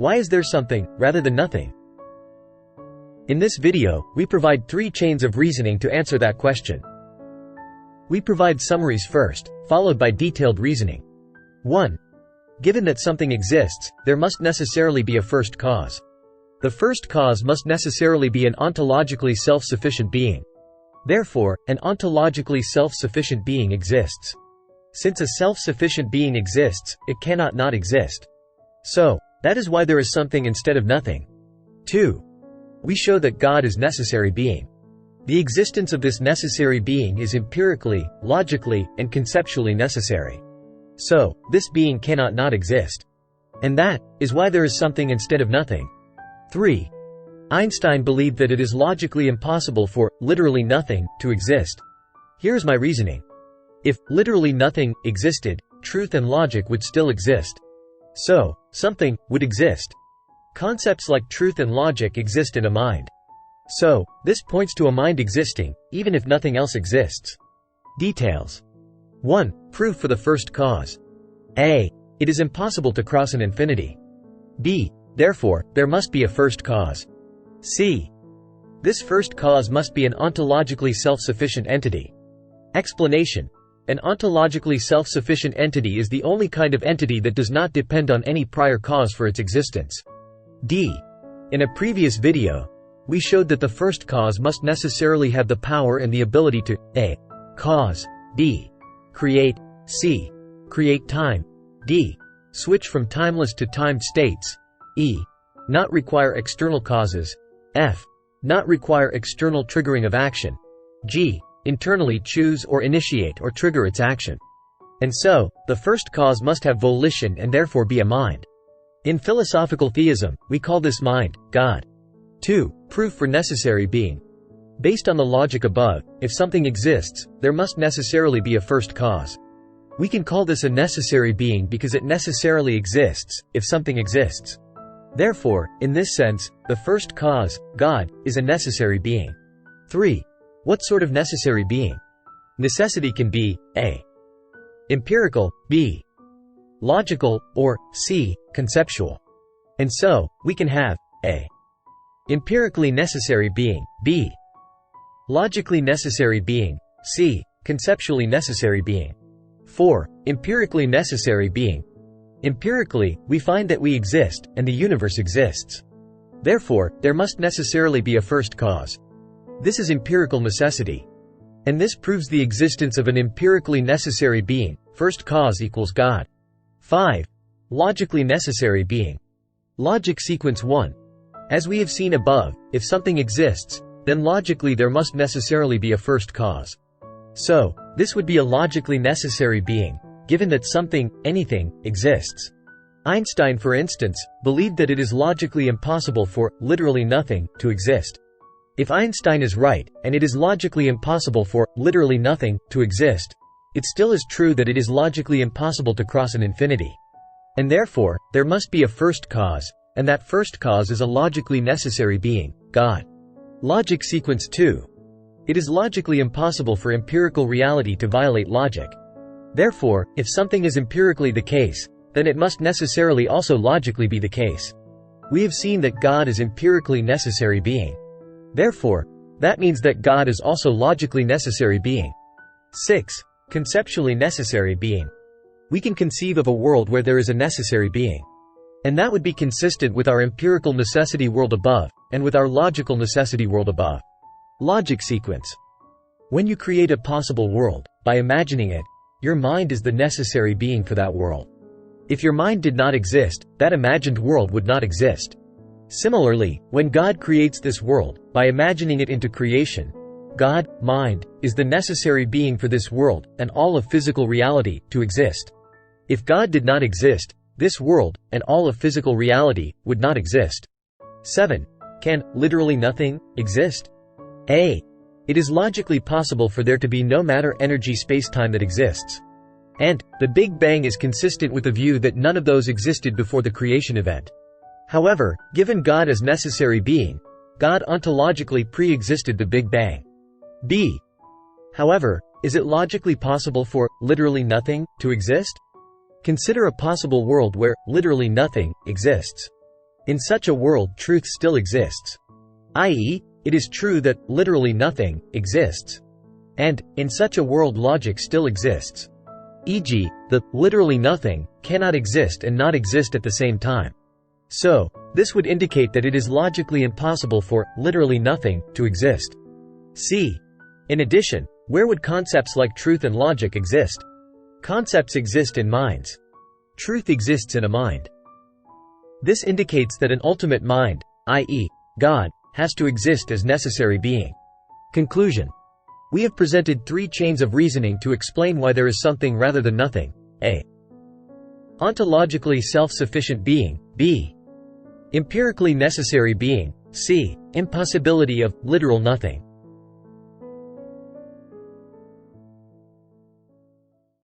Why is there something, rather than nothing? In this video, we provide 3 chains of reasoning to answer that question. We provide summaries first, followed by detailed reasoning. 1. Given that something exists, there must necessarily be a first cause. The first cause must necessarily be an ontologically self-sufficient being. Therefore, an ontologically self-sufficient being exists. Since a self-sufficient being exists, it cannot not exist. So, that is why there is something instead of nothing. 2. We show that God is necessary being. The existence of this necessary being is empirically, logically, and conceptually necessary. So, this being cannot not exist. And that is why there is something instead of nothing. 3. Einstein believed that it is logically impossible for literally nothing to exist. Here is my reasoning. If literally nothing existed, truth and logic would still exist. So, something would exist. Concepts like truth and logic exist in a mind. So, this points to a mind existing, even if nothing else exists. Details. 1. Proof for the first cause. A. It is impossible to cross an infinity. B. Therefore, there must be a first cause. C. This first cause must be an ontologically self-sufficient entity. Explanation. An ontologically self-sufficient entity is the only kind of entity that does not depend on any prior cause for its existence. D. In a previous video, we showed that the first cause must necessarily have the power and the ability to a. Cause, b. Create, c. Create time, d. Switch from timeless to timed states, e. Not require external causes, f. Not require external triggering of action, g. Internally choose or initiate or trigger its action. And so, the first cause must have volition and therefore be a mind. In philosophical theism, we call this mind, God. 2. Proof for necessary being. Based on the logic above, if something exists, there must necessarily be a first cause. We can call this a necessary being because it necessarily exists, if something exists. Therefore, in this sense, the first cause, God, is a necessary being. 3. What sort of necessary being? Necessity can be a. Empirical, b. Logical, or c. Conceptual. And so, we can have a. Empirically necessary being, b. Logically necessary being, c. Conceptually necessary being. 4. Empirically necessary being. Empirically, we find that we exist, and the universe exists. Therefore, there must necessarily be a first cause. This is empirical necessity. And this proves the existence of an empirically necessary being, first cause equals God. 5. Logically necessary being. Logic sequence 1. As we have seen above, if something exists, then logically there must necessarily be a first cause. So, this would be a logically necessary being, given that something, anything, exists. Einstein, for instance, believed that it is logically impossible for literally nothing to exist. If Einstein is right, and it is logically impossible for literally nothing to exist, it still is true that it is logically impossible to cross an infinity. And therefore, there must be a first cause, and that first cause is a logically necessary being, God. Logic sequence 2. It is logically impossible for empirical reality to violate logic. Therefore, if something is empirically the case, then it must necessarily also logically be the case. We have seen that God is empirically necessary being. Therefore, that means that God is also logically necessary being. 6. Conceptually necessary being. We can conceive of a world where there is a necessary being. And that would be consistent with our empirical necessity world above, and with our logical necessity world above. Logic sequence. When you create a possible world, by imagining it, your mind is the necessary being for that world. If your mind did not exist, that imagined world would not exist. Similarly, when God creates this world, by imagining it into creation, God, mind, is the necessary being for this world, and all of physical reality, to exist. If God did not exist, this world, and all of physical reality, would not exist. 7. Can literally nothing exist? A. It is logically possible for there to be no matter, energy, space-time that exists. And, the Big Bang is consistent with the view that none of those existed before the creation event. However, given God as necessary being, God ontologically pre-existed the Big Bang. B. However, is it logically possible for literally nothing to exist? Consider a possible world where literally nothing exists. In such a world, truth still exists. I.e., it is true that, literally nothing, exists. And, in such a world, logic still exists. E.g., the literally nothing cannot exist and not exist at the same time. So, this would indicate that it is logically impossible for literally nothing to exist. C. In addition, where would concepts like truth and logic exist? Concepts exist in minds. Truth exists in a mind. This indicates that an ultimate mind, i.e., God, has to exist as necessary being. Conclusion. We have presented three chains of reasoning to explain why there is something rather than nothing. A. Ontologically self-sufficient being. B. Empirically necessary being. C. Impossibility of literal nothing.